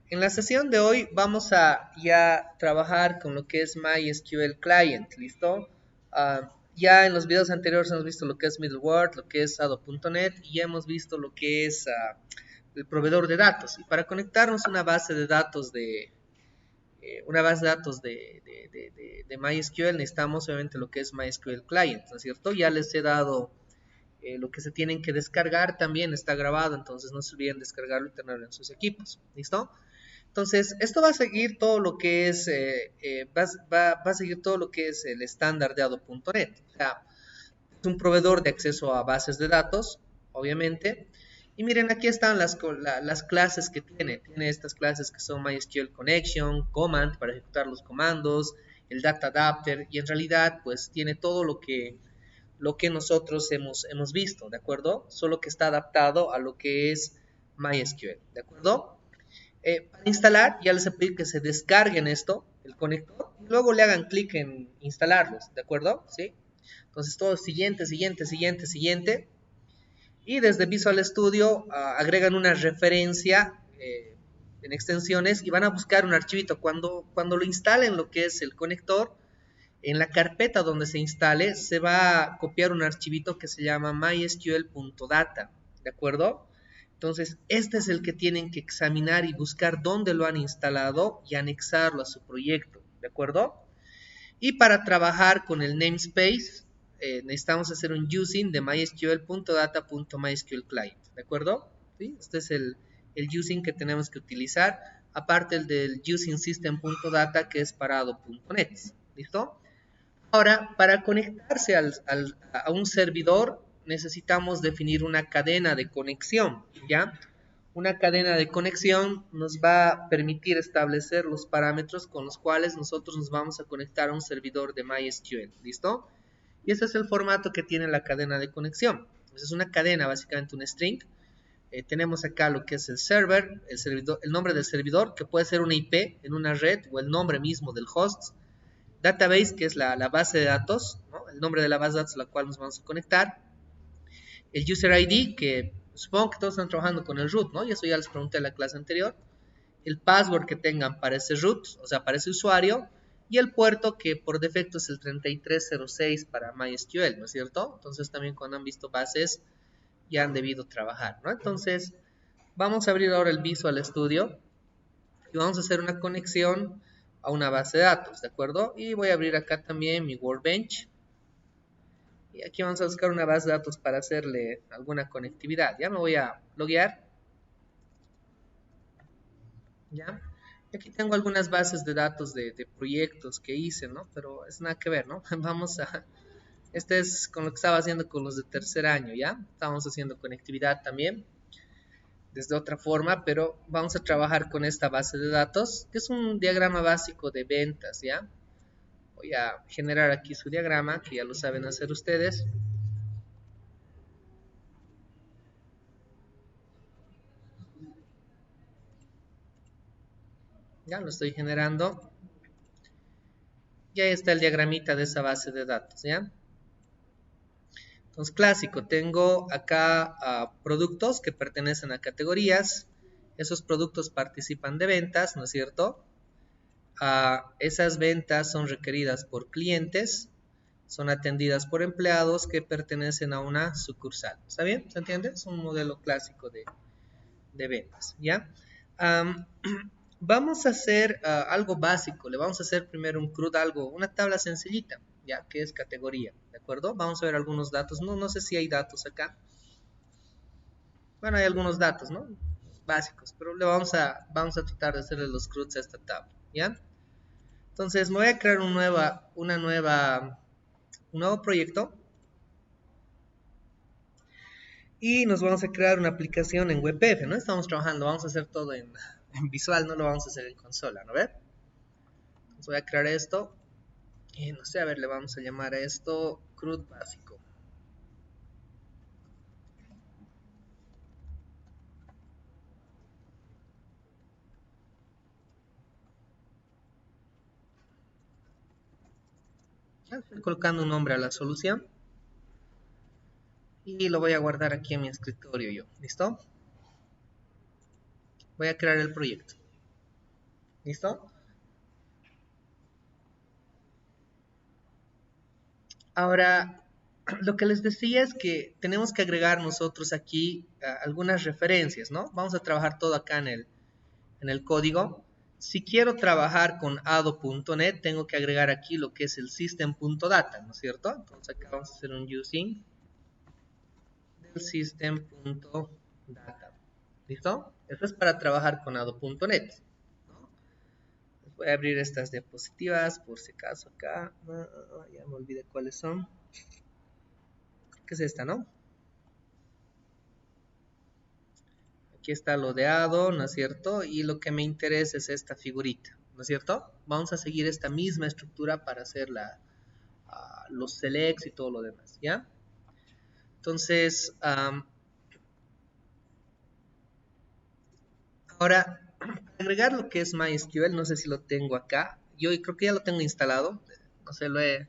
En la sesión de hoy vamos a ya trabajar con lo que es MySQL Client, ¿listo? Ya en los videos anteriores hemos visto lo que es middleware, lo que es ADO.NET y ya hemos visto lo que es el proveedor de datos. Y para conectarnos a una base de datos de MySQL necesitamos obviamente lo que es MySQL Client, ¿no es cierto? Ya les he dado lo que se tienen que descargar, también está grabado, entonces no se olviden descargarlo y tenerlo en sus equipos, ¿listo? Entonces, esto va a seguir todo lo que es, va a seguir todo lo que es el estándar de ADO.NET. O sea, es un proveedor de acceso a bases de datos, obviamente. Y miren, aquí están las clases que tiene. Tiene estas clases que son MySQL Connection, Command para ejecutar los comandos, el Data Adapter, y en realidad, pues tiene todo lo que nosotros hemos visto, ¿de acuerdo? Solo que está adaptado a lo que es MySQL, ¿de acuerdo? Para instalar, ya les he pedido que se descarguen esto, el conector, y luego le hagan clic en instalarlos, ¿de acuerdo? ¿Sí? Entonces todo siguiente, siguiente, siguiente, siguiente. Y desde Visual Studio agregan una referencia en extensiones y van a buscar un archivito. Cuando lo instalen lo que es el conector, en la carpeta donde se instale se va a copiar un archivito que se llama mysql.data, ¿de acuerdo? Entonces, este es el que tienen que examinar y buscar dónde lo han instalado y anexarlo a su proyecto, ¿de acuerdo? Y para trabajar con el namespace, necesitamos hacer un using de mysql.data.mysqlclient, ¿de acuerdo? ¿Sí? Este es el using que tenemos que utilizar, aparte el del using system.data que es parado.net, ¿listo? Ahora, para conectarse a un servidor, necesitamos definir una cadena de conexión, ¿ya? Una cadena de conexión nos va a permitir establecer los parámetros con los cuales nosotros nos vamos a conectar a un servidor de MySQL, ¿listo? Y ese es el formato que tiene la cadena de conexión. Entonces, es una cadena, básicamente un string. Tenemos acá lo que es el server, el nombre del servidor, que puede ser una IP en una red o el nombre mismo del host. Database, que es la base de datos, ¿no? El nombre de la base de datos a la cual nos vamos a conectar. El user ID, que supongo que todos están trabajando con el root, ¿no? Y eso ya les pregunté en la clase anterior. El password que tengan para ese root, o sea, para ese usuario. Y el puerto que por defecto es el 3306 para MySQL, ¿no es cierto? Entonces también cuando han visto bases ya han debido trabajar, ¿no? Entonces vamos a abrir ahora el Visual Studio y vamos a hacer una conexión a una base de datos, ¿de acuerdo? Y voy a abrir acá también mi Workbench. Y aquí vamos a buscar una base de datos para hacerle alguna conectividad. Ya me voy a loguear. ¿Ya? Y aquí tengo algunas bases de datos de proyectos que hice, ¿no? Pero es nada que ver, ¿no? Vamos a... Este es con lo que estaba haciendo con los de tercer año, ¿ya? Estamos haciendo conectividad también desde otra forma, pero vamos a trabajar con esta base de datos, que es un diagrama básico de ventas, ¿ya? Voy a generar aquí su diagrama, que ya lo saben hacer ustedes. Ya lo estoy generando. Y ahí está el diagramita de esa base de datos, ¿ya? Entonces, clásico, tengo acá productos que pertenecen a categorías. Esos productos participan de ventas, ¿no es cierto? Esas ventas son requeridas por clientes, son atendidas por empleados que pertenecen a una sucursal. ¿Está bien? ¿Se entiende? Es un modelo clásico de ventas, ¿ya? Um, Vamos a hacer algo básico. Le vamos a hacer primero un CRUD, una tabla sencillita, ya que es categoría, ¿de acuerdo? Vamos a ver algunos datos. No sé si hay datos acá. Bueno, hay algunos datos, ¿no? Básicos, pero vamos a tratar de hacerle los CRUDs a esta tabla, ¿ya? Entonces, me voy a crear un nuevo proyecto y nos vamos a crear una aplicación en WebF, ¿no? Estamos trabajando, vamos a hacer todo en visual, no lo vamos a hacer en consola, ¿no ve? Entonces voy a crear esto y no sé, a ver, le vamos a llamar a esto CRUD básico. Ya estoy colocando un nombre a la solución y lo voy a guardar aquí en mi escritorio yo, ¿listo? Voy a crear el proyecto. ¿Listo? Ahora, lo que les decía es que tenemos que agregar nosotros aquí algunas referencias, ¿no? Vamos a trabajar todo acá en el código. Si quiero trabajar con ado.net, tengo que agregar aquí lo que es el system.data, ¿no es cierto? Entonces acá vamos a hacer un using del system.data. ¿Listo? Esto es para trabajar con ado.net. Voy a abrir estas diapositivas por si acaso acá. Ya me olvidé cuáles son. ¿Qué es esta, no? Aquí está lo de Ado, ¿no es cierto? Y lo que me interesa es esta figurita, ¿no es cierto? Vamos a seguir esta misma estructura para hacer los selects y todo lo demás, ¿ya? Entonces, ahora, para agregar lo que es MySQL, no sé si lo tengo acá. Yo creo que ya lo tengo instalado. No sé, lo he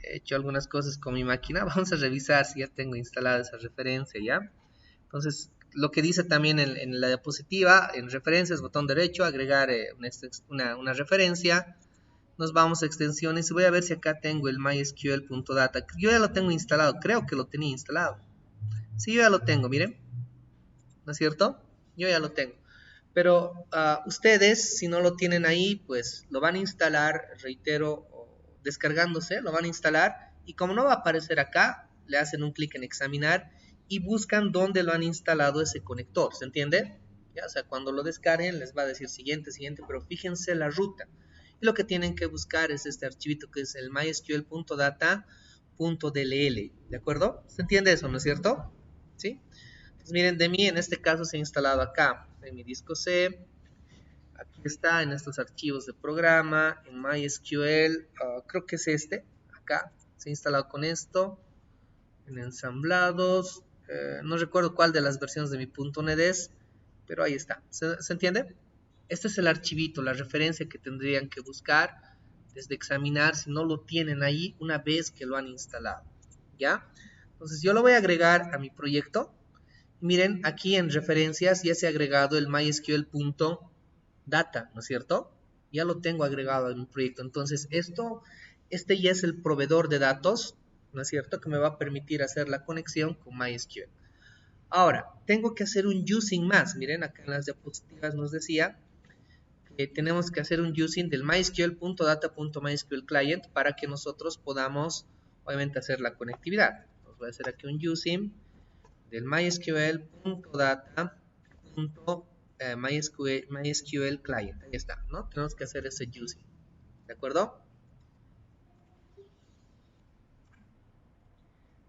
hecho algunas cosas con mi máquina. Vamos a revisar si ya tengo instalada esa referencia, ¿ya? Entonces, lo que dice también en la diapositiva, en referencias, botón derecho, agregar una referencia. Nos vamos a extensiones y voy a ver si acá tengo el mysql.data. Yo ya lo tengo instalado, creo que lo tenía instalado. Sí, yo ya lo tengo, miren. ¿No es cierto? Yo ya lo tengo. Pero ustedes, si no lo tienen ahí, pues lo van a instalar, reitero, descargándose, lo van a instalar y como no va a aparecer acá, le hacen un clic en examinar y buscan dónde lo han instalado ese conector, ¿se entiende? Ya, o sea, cuando lo descarguen les va a decir siguiente, siguiente, pero fíjense la ruta. Y lo que tienen que buscar es este archivito que es el mysql.data.dll, ¿de acuerdo? ¿Se entiende eso, no es cierto? ¿Sí? Pues miren, de mí en este caso se ha instalado acá, en mi disco C, aquí está en estos archivos de programa, en MySQL, creo que es este, acá, se ha instalado con esto, en ensamblados, no recuerdo cuál de las versiones de mi .NET es, pero ahí está, ¿se entiende? Este es el archivito, la referencia que tendrían que buscar desde examinar si no lo tienen ahí una vez que lo han instalado, ¿ya? Entonces yo lo voy a agregar a mi proyecto. Miren, aquí en referencias ya se ha agregado el mysql.data, ¿no es cierto? Ya lo tengo agregado en mi proyecto. Entonces, este ya es el proveedor de datos, ¿no es cierto? Que me va a permitir hacer la conexión con MySQL. Ahora, tengo que hacer un using más. Miren, acá en las diapositivas nos decía que tenemos que hacer un using del mysql.data.mysql client para que nosotros podamos, obviamente, hacer la conectividad. Entonces, voy a hacer aquí un using del mysql.data.mysql client. Ahí está, ¿no? Tenemos que hacer ese using, ¿de acuerdo?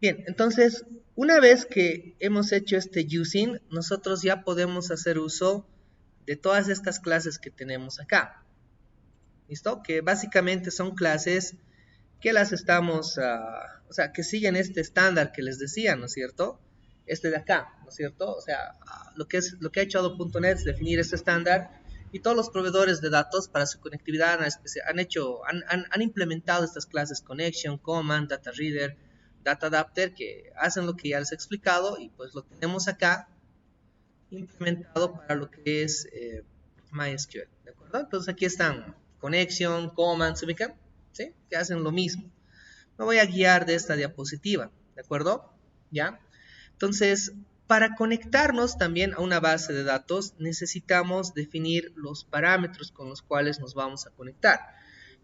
Bien, entonces, una vez que hemos hecho este using, nosotros ya podemos hacer uso de todas estas clases que tenemos acá. ¿Listo? Que básicamente son clases que las estamos, o sea, que siguen este estándar que les decía, ¿no es cierto? Este de acá, ¿no es cierto? O sea, lo que ha hecho Ado.net es definir este estándar y todos los proveedores de datos para su conectividad han implementado estas clases Connection, Command, Data Reader, Data Adapter que hacen lo que ya les he explicado y pues lo tenemos acá implementado para lo que es MySQL, ¿de acuerdo? Entonces aquí están Connection, Command, ¿se ubican? ¿Sí? Que hacen lo mismo. Me voy a guiar de esta diapositiva, ¿de acuerdo? ¿Ya? Entonces, para conectarnos también a una base de datos, necesitamos definir los parámetros con los cuales nos vamos a conectar.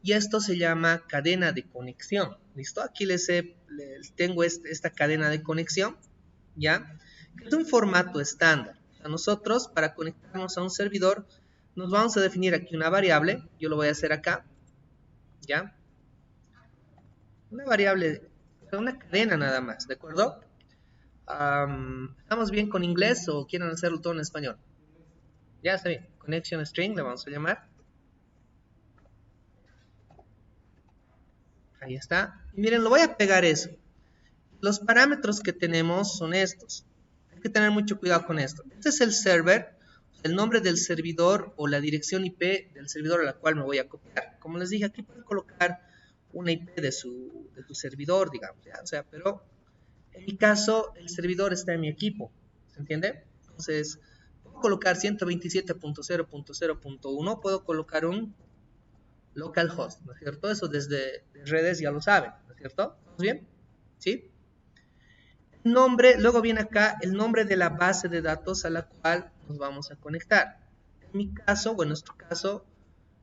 Y esto se llama cadena de conexión. ¿Listo? Aquí les tengo esta cadena de conexión, ¿ya? Que es un formato estándar. O sea, nosotros, para conectarnos a un servidor, nos vamos a definir aquí una variable. Yo lo voy a hacer acá, ¿ya? Una variable, una cadena nada más, ¿de acuerdo? ¿Estamos bien con inglés o quieren hacerlo todo en español? Ya está bien. Connection string le vamos a llamar. Ahí está. Y miren, lo voy a pegar eso. Los parámetros que tenemos son estos. Hay que tener mucho cuidado con esto. Este es el server, el nombre del servidor o la dirección IP del servidor a la cual me voy a copiar. Como les dije, aquí pueden colocar una IP de su servidor, digamos. ¿ya? O sea, pero en mi caso, el servidor está en mi equipo. ¿Se entiende? Entonces, puedo colocar 127.0.0.1, puedo colocar un localhost, ¿no es cierto? Eso desde redes ya lo saben, ¿no es cierto? ¿Estamos bien? ¿Sí? Nombre, luego viene acá el nombre de la base de datos a la cual nos vamos a conectar. En mi caso, o en nuestro caso,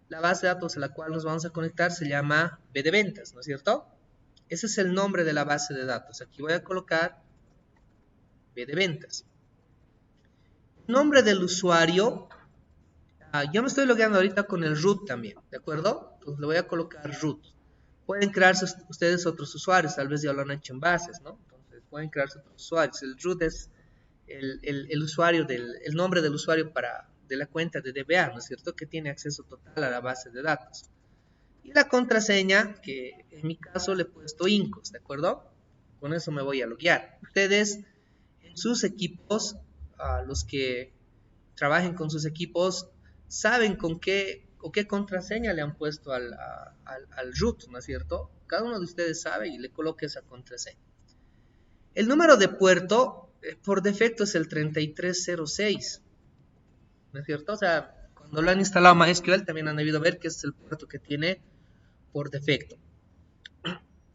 la base de datos a la cual nos vamos a conectar se llama B de ventas, ¿no es cierto? Ese es el nombre de la base de datos. Aquí voy a colocar B de ventas. Nombre del usuario, yo me estoy logueando ahorita con el root también, ¿de acuerdo? Entonces le voy a colocar root. Pueden crearse ustedes otros usuarios, tal vez ya lo han hecho en bases, ¿no? Entonces pueden crearse otros usuarios. El root es el usuario el nombre del usuario de la cuenta de DBA, ¿no es cierto? Que tiene acceso total a la base de datos. Y la contraseña, que en mi caso le he puesto incos, ¿de acuerdo? Con eso me voy a loguear. Ustedes en sus equipos, los que trabajen con sus equipos, saben con qué o qué contraseña le han puesto al root, ¿no es cierto? Cada uno de ustedes sabe y le coloque esa contraseña. El número de puerto, por defecto, es el 3306, ¿no es cierto? O sea, cuando lo han instalado MySQL también han debido ver que es el puerto que tiene por defecto.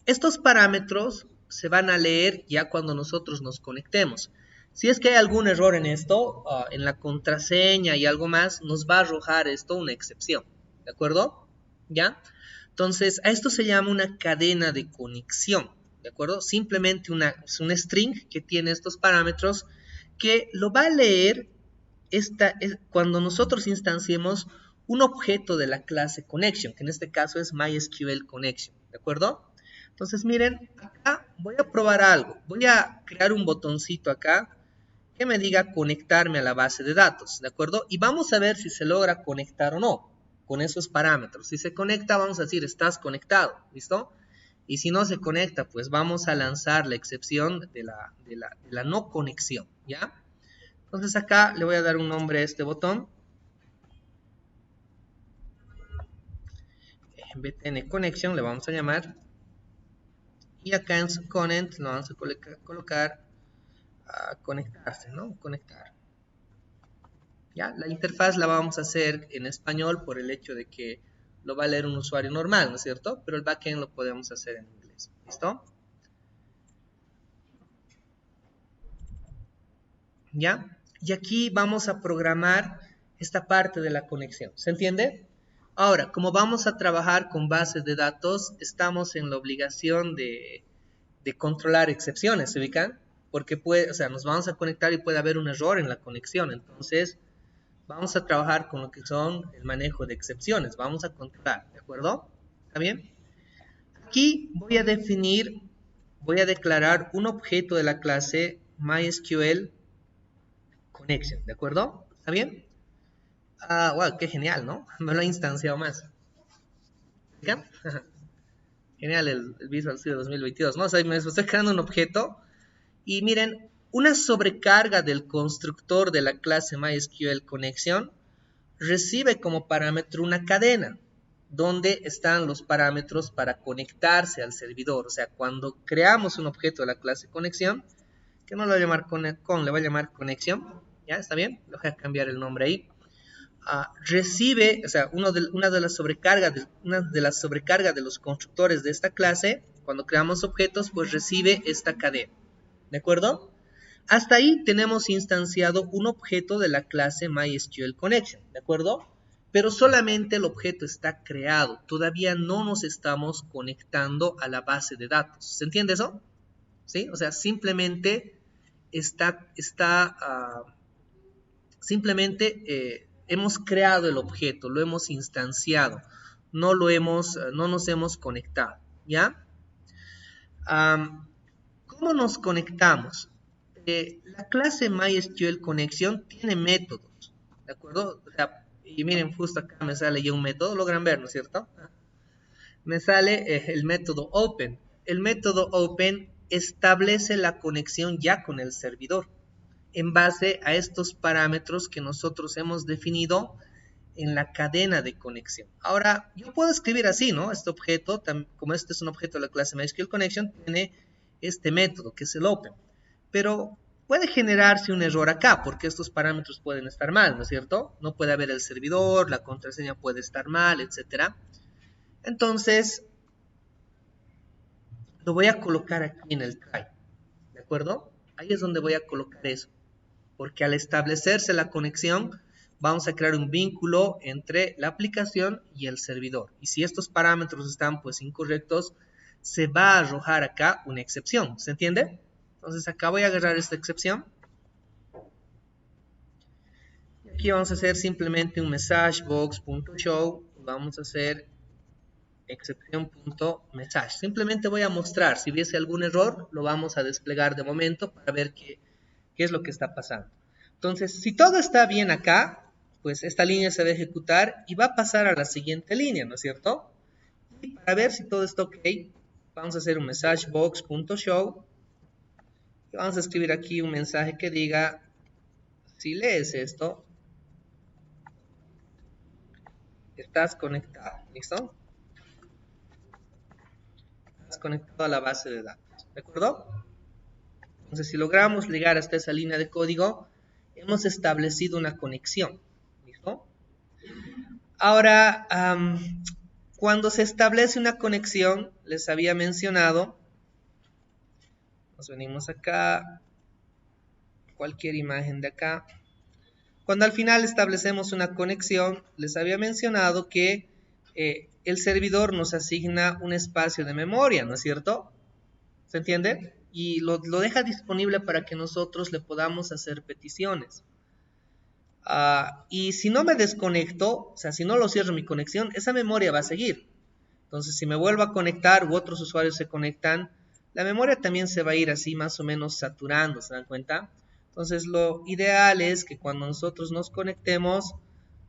Estos parámetros se van a leer ya cuando nosotros nos conectemos. Si es que hay algún error en esto, en la contraseña y algo más, nos va a arrojar esto una excepción, ¿de acuerdo? ¿Ya? Entonces, a esto se llama una cadena de conexión, ¿de acuerdo? Simplemente es un string que tiene estos parámetros que lo va a leer cuando nosotros instanciemos un objeto de la clase connection, que en este caso es MySQL connection, ¿de acuerdo? Entonces miren, acá voy a probar algo. Voy a crear un botoncito acá que me diga conectarme a la base de datos, ¿de acuerdo? Y vamos a ver si se logra conectar o no con esos parámetros. Si se conecta, vamos a decir, estás conectado, ¿listo? Y si no se conecta, pues vamos a lanzar la excepción de la no conexión, ¿ya? Entonces acá le voy a dar un nombre a este botón. BTN Connection le vamos a llamar. Y acá en su connect lo vamos a colocar a conectarse, ¿no? Conectar. ¿Ya? La interfaz la vamos a hacer en español por el hecho de que lo va a leer un usuario normal, ¿no es cierto? Pero el backend lo podemos hacer en inglés. ¿Listo? ¿Ya? Y aquí vamos a programar esta parte de la conexión. ¿Se entiende? Ahora, como vamos a trabajar con bases de datos, estamos en la obligación de controlar excepciones, ¿se ubican? Porque nos vamos a conectar y puede haber un error en la conexión. Entonces, vamos a trabajar con lo que son el manejo de excepciones. Vamos a controlar, ¿de acuerdo? ¿Está bien? Aquí voy a declarar un objeto de la clase MySQL Connection, ¿de acuerdo? ¿Está bien? Wow, qué genial, ¿no? Me lo ha instanciado más. ¿Fíjate? Genial el Visual Studio 2022, ¿no? O sea, me estoy creando un objeto y miren, una sobrecarga del constructor de la clase MySQL Connection recibe como parámetro una cadena donde están los parámetros para conectarse al servidor. O sea, cuando creamos un objeto de la clase conexión, que no lo voy a llamar le voy a llamar conexión, ¿ya? ¿Está bien? Le voy a cambiar el nombre ahí. Recibe, o sea, una de las sobrecargas de los constructores de esta clase, cuando creamos objetos, pues recibe esta cadena, ¿de acuerdo? Hasta ahí tenemos instanciado un objeto de la clase MySQL Connection, ¿de acuerdo? Pero solamente el objeto está creado, todavía no nos estamos conectando a la base de datos. ¿Se entiende eso? ¿Sí? O sea, simplemente hemos creado el objeto, lo hemos instanciado, no nos hemos conectado, ¿ya? ¿Cómo nos conectamos? La clase MySQL Connection tiene métodos, ¿de acuerdo? O sea, y miren, justo acá me sale ya un método, logran ver, ¿no es cierto? Me sale el método Open. El método Open establece la conexión ya con el servidor en base a estos parámetros que nosotros hemos definido en la cadena de conexión. Ahora, yo puedo escribir así, ¿no? Este objeto, como este es un objeto de la clase MySQL Connection, tiene este método que es el Open. Pero puede generarse un error acá, porque estos parámetros pueden estar mal, ¿no es cierto? No puede haber el servidor, la contraseña puede estar mal, etcétera. Entonces, lo voy a colocar aquí en el try, ¿de acuerdo? Ahí es donde voy a colocar eso, porque al establecerse la conexión, vamos a crear un vínculo entre la aplicación y el servidor. Y si estos parámetros están pues incorrectos, se va a arrojar acá una excepción, ¿se entiende? Entonces acá voy a agarrar esta excepción. Aquí vamos a hacer simplemente un messagebox.show. Vamos a hacer excepción.message. Simplemente voy a mostrar, si hubiese algún error, lo vamos a desplegar de momento para ver qué es lo que está pasando. Entonces, si todo está bien acá, pues esta línea se va a ejecutar y va a pasar a la siguiente línea, ¿no es cierto? Y para ver si todo está ok, vamos a hacer un messagebox.show y vamos a escribir aquí un mensaje que diga, si lees esto, estás conectado, ¿listo? Estás conectado a la base de datos, ¿de acuerdo? Entonces, si logramos llegar hasta esa línea de código, hemos establecido una conexión, ¿listo? Ahora, cuando se establece una conexión, les había mencionado, nos venimos acá, cualquier imagen de acá. Cuando al final establecemos una conexión, les había mencionado que el servidor nos asigna un espacio de memoria, ¿no es cierto? ¿Se entiende? Y lo deja disponible para que nosotros le podamos hacer peticiones. Y si no me desconecto, o sea, si no lo cierro mi conexión, esa memoria va a seguir. Entonces, si me vuelvo a conectar u otros usuarios se conectan, la memoria también se va a ir así más o menos saturando, ¿se dan cuenta? Entonces, lo ideal es que cuando nosotros nos conectemos,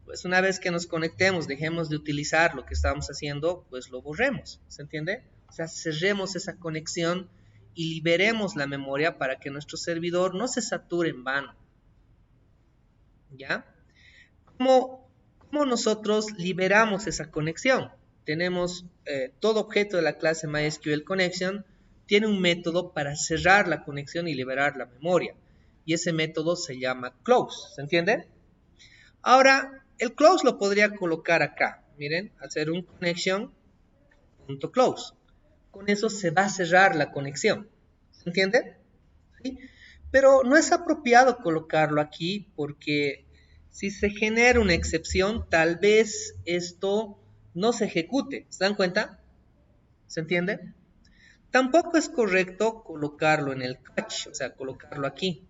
pues una vez que nos conectemos, dejemos de utilizar lo que estábamos haciendo, pues lo borremos, ¿se entiende? O sea, cerremos esa conexión y liberemos la memoria para que nuestro servidor no se sature en vano. ¿Ya? ¿Cómo nosotros liberamos esa conexión? Tenemos todo objeto de la clase MySQL Connection tiene un método para cerrar la conexión y liberar la memoria. Y ese método se llama close, ¿se entiende? Ahora, el close lo podría colocar acá. Miren, hacer un connection.close. Con eso se va a cerrar la conexión. ¿Se entiende? ¿Sí? Pero no es apropiado colocarlo aquí porque si se genera una excepción, tal vez esto no se ejecute. ¿Se dan cuenta? ¿Se entiende? Tampoco es correcto colocarlo en el catch, o sea, colocarlo aquí.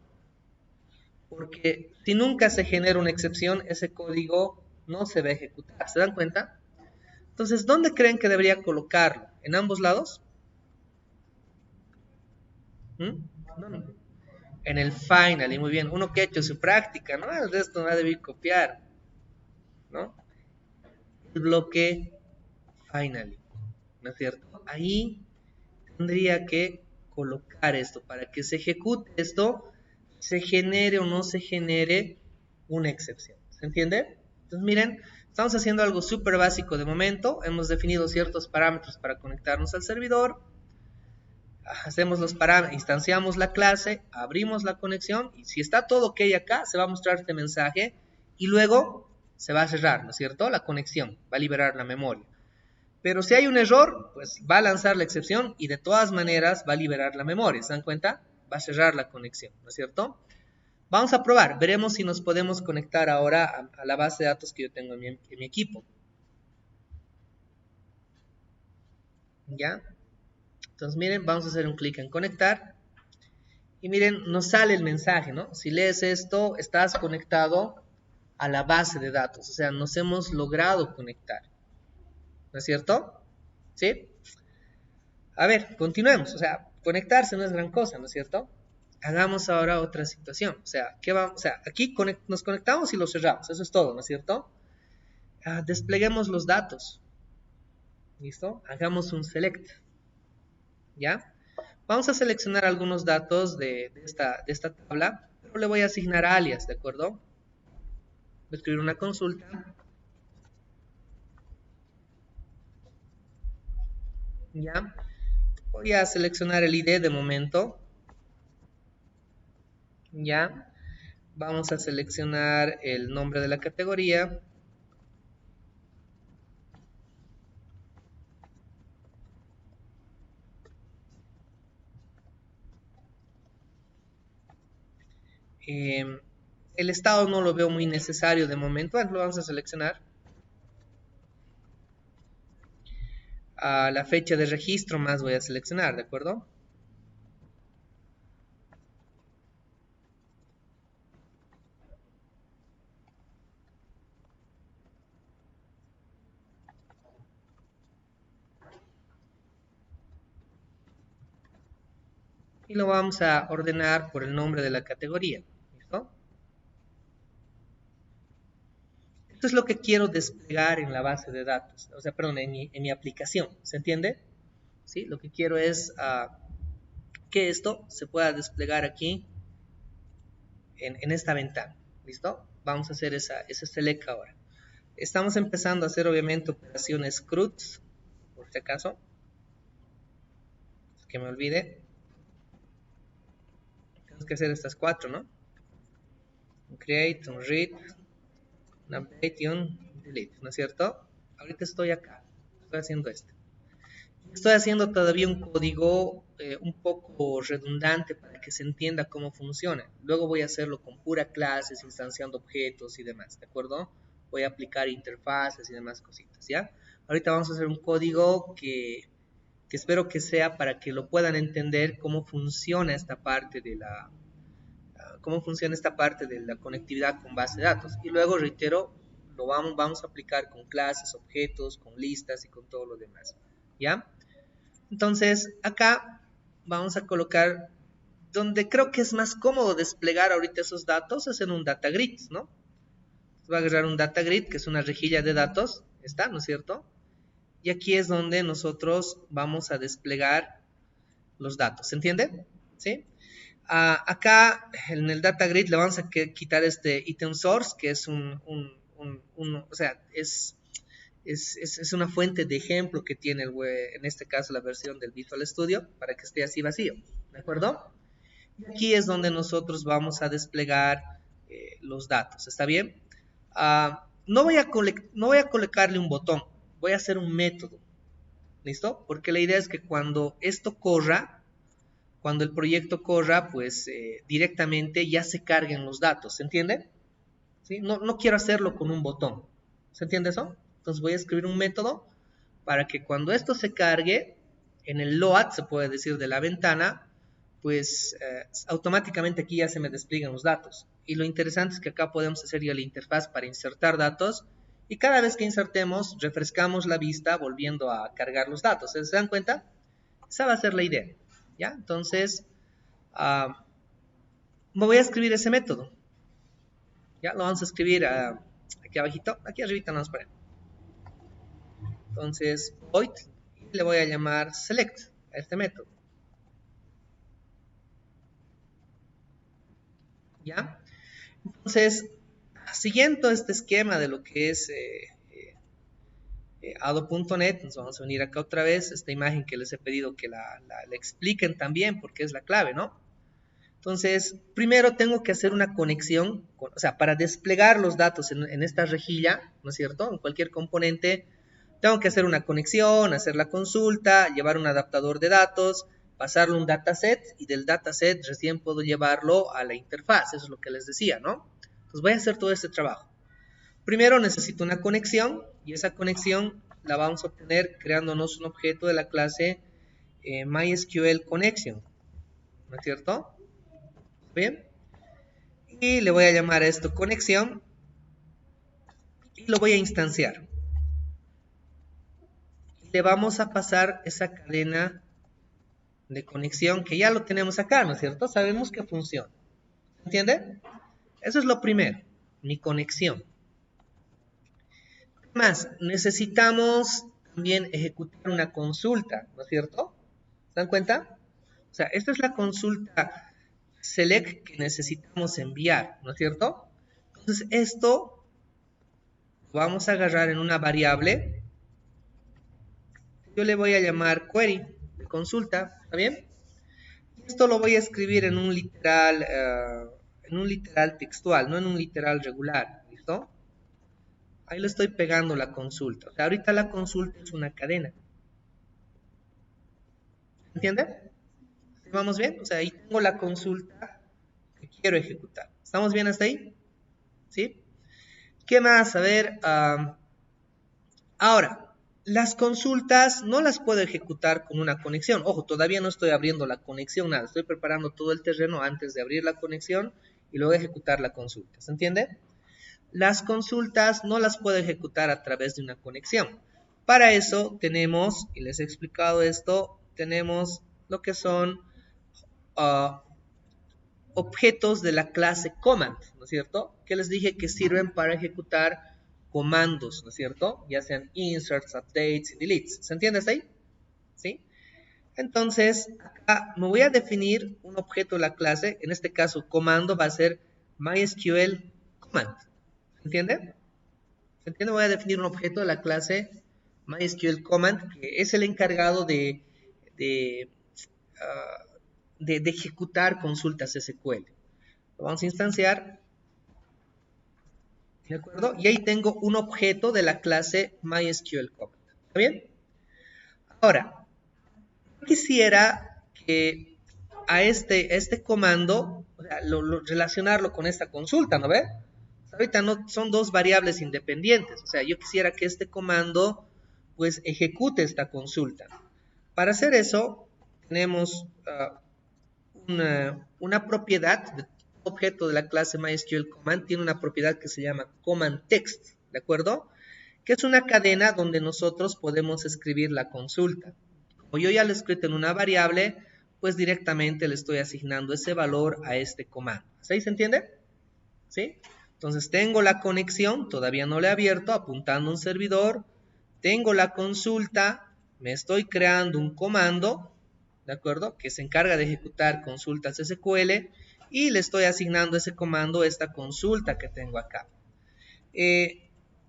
Porque si nunca se genera una excepción, ese código no se va a ejecutar. ¿Se dan cuenta? Entonces, ¿dónde creen que debería colocarlo? ¿En ambos lados? ¿Dónde? En el final, y muy bien, uno que ha hecho su práctica, ¿no? El resto no ha debido copiar, ¿no? El bloque finally, ¿no es cierto? Ahí tendría que colocar esto para que se ejecute esto, se genere o no se genere una excepción, ¿se entiende? Entonces miren, estamos haciendo algo súper básico de momento, hemos definido ciertos parámetros para conectarnos al servidor, hacemos los parámetros, instanciamos la clase, abrimos la conexión y si está todo ok acá, se va a mostrar este mensaje y luego se va a cerrar, ¿no es cierto? La conexión, va a liberar la memoria. Pero si hay un error, pues va a lanzar la excepción y de todas maneras va a liberar la memoria, ¿se dan cuenta? Va a cerrar la conexión, ¿no es cierto? Vamos a probar, veremos si nos podemos conectar ahora a la base de datos que yo tengo en mi equipo. ¿Ya? Entonces miren, vamos a hacer un clic en conectar. Y miren, nos sale el mensaje, ¿no? Si lees esto, estás conectado a la base de datos. O sea, nos hemos logrado conectar. ¿No es cierto? ¿Sí? A ver, continuemos. O sea, conectarse no es gran cosa, ¿no es cierto? Hagamos ahora otra situación. O sea, aquí nos conectamos y lo cerramos. Eso es todo, ¿no es cierto? Despleguemos los datos. ¿Listo? Hagamos un select. ¿Ya? Vamos a seleccionar algunos datos de esta tabla, pero le voy a asignar alias, ¿de acuerdo? Voy a escribir una consulta. ¿Ya? Voy a seleccionar el ID de momento. Ya, vamos a seleccionar el nombre de la categoría. El estado no lo veo muy necesario de momento, lo vamos a seleccionar. A la fecha de registro más voy a seleccionar, ¿de acuerdo? Y lo vamos a ordenar por el nombre de la categoría. ¿Listo? Esto es lo que quiero desplegar en la base de datos, o sea, perdón, en mi aplicación, ¿se entiende? ¿Sí? Lo que quiero es que esto se pueda desplegar aquí en esta ventana, ¿listo? Vamos a hacer ese select ahora. Estamos empezando a hacer obviamente operaciones CRUD, por si acaso, que me olvide. Tenemos que hacer estas 4, ¿no? Un create, un read, un update y un delete, ¿no es cierto? Ahorita estoy acá, estoy haciendo esto. Estoy haciendo todavía un código un poco redundante para que se entienda cómo funciona. Luego voy a hacerlo con pura clases, instanciando objetos y demás, ¿de acuerdo? Voy a aplicar interfaces y demás cositas, ¿ya? Ahorita vamos a hacer un código que espero que sea para que lo puedan entender cómo funciona esta parte de la conectividad con base de datos. Y luego, reitero, vamos a aplicar con clases, objetos, con listas y con todo lo demás, ¿ya? Entonces, acá vamos a colocar donde creo que es más cómodo desplegar ahorita esos datos es en un data grid, ¿no? Va a agarrar un data grid, que es una rejilla de datos, está, ¿no es cierto? Y aquí es donde nosotros vamos a desplegar los datos, ¿se entiende? ¿Sí? Acá en el data grid le vamos a quitar este item source, que es o sea, es una fuente de ejemplo que tiene en este caso la versión del Visual Studio, para que esté así vacío, ¿de acuerdo? Y aquí es donde nosotros vamos a desplegar los datos, ¿está bien? No voy a colocarle un botón, voy a hacer un método, ¿listo? Porque la idea es que cuando esto corra, cuando el proyecto corra, pues directamente ya se carguen los datos, ¿se entiende? ¿Sí? No quiero hacerlo con un botón, ¿se entiende eso? Entonces voy a escribir un método para que cuando esto se cargue, en el load, se puede decir, de la ventana, pues automáticamente aquí ya se me despliegan los datos. Y lo interesante es que acá podemos hacer ya la interfaz para insertar datos y cada vez que insertemos, refrescamos la vista volviendo a cargar los datos. ¿Se dan cuenta? Esa va a ser la idea. ¿Ya? Entonces, me voy a escribir ese método. Ya lo vamos a escribir aquí abajito, aquí arribita nos ponemos. Entonces, void, y le voy a llamar select a este método. ¿Ya? Entonces, siguiendo este esquema de lo que es Ado.net, nos vamos a venir acá otra vez, esta imagen que les he pedido que la expliquen también porque es la clave, ¿no? Entonces, primero tengo que hacer una conexión, o sea, para desplegar los datos en esta rejilla, ¿no es cierto? En cualquier componente, tengo que hacer una conexión, hacer la consulta, llevar un adaptador de datos, pasarle un dataset y del dataset recién puedo llevarlo a la interfaz, eso es lo que les decía, ¿no? Entonces voy a hacer todo este trabajo. Primero necesito una conexión y esa conexión la vamos a obtener creándonos un objeto de la clase MySQL Connection, ¿no es cierto? Bien. Y le voy a llamar a esto conexión y lo voy a instanciar. Le vamos a pasar esa cadena de conexión que ya lo tenemos acá, ¿no es cierto? Sabemos que funciona. ¿Entiende? Eso es lo primero, mi conexión. Más, necesitamos también ejecutar una consulta, ¿no es cierto? ¿Se dan cuenta? O sea, esta es la consulta select que necesitamos enviar, ¿no es cierto? Entonces, esto lo vamos a agarrar en una variable. Yo le voy a llamar query de consulta, ¿está bien? Esto lo voy a escribir en un literal en un literal textual, no en un literal regular, ¿listo? Ahí le estoy pegando la consulta. O sea, ahorita la consulta es una cadena. ¿Entiende? ¿Sí vamos bien? O sea, ahí tengo la consulta que quiero ejecutar. ¿Estamos bien hasta ahí? ¿Sí? ¿Qué más? A ver, ahora, las consultas no las puedo ejecutar con una conexión. Ojo, todavía no estoy abriendo la conexión, nada. Estoy preparando todo el terreno antes de abrir la conexión y luego ejecutar la consulta. ¿Se entiende? Las consultas no las puedo ejecutar a través de una conexión. Para eso tenemos, y les he explicado esto, tenemos lo que son objetos de la clase command, ¿no es cierto? Que les dije que sirven para ejecutar comandos, ¿no es cierto? Ya sean inserts, updates y deletes. ¿Se entiende hasta ahí? ¿Sí? Entonces, acá me voy a definir un objeto de la clase, en este caso comando va a ser MySQL command. ¿Se entiende? ¿Se entiende? Voy a definir un objeto de la clase MySQL command, que es el encargado de, uh, de ejecutar consultas SQL. Lo vamos a instanciar, ¿de acuerdo? Y ahí tengo un objeto de la clase MySQL command. ¿Está bien? Ahora, quisiera que a este comando, o sea, relacionarlo con esta consulta, ¿no ve? Ahorita no son dos variables independientes, o sea, yo quisiera que este comando pues ejecute esta consulta. Para hacer eso, tenemos una propiedad, de objeto de la clase MySQL command, tiene una propiedad que se llama command text, ¿de acuerdo? Que es una cadena donde nosotros podemos escribir la consulta. Como yo ya lo he escrito en una variable, pues directamente le estoy asignando ese valor a este comando. ¿Sí se entiende? ¿Sí? Entonces tengo la conexión, todavía no la he abierto, apuntando a un servidor. Tengo la consulta, me estoy creando un comando, ¿de acuerdo? Que se encarga de ejecutar consultas SQL y le estoy asignando ese comando a esta consulta que tengo acá.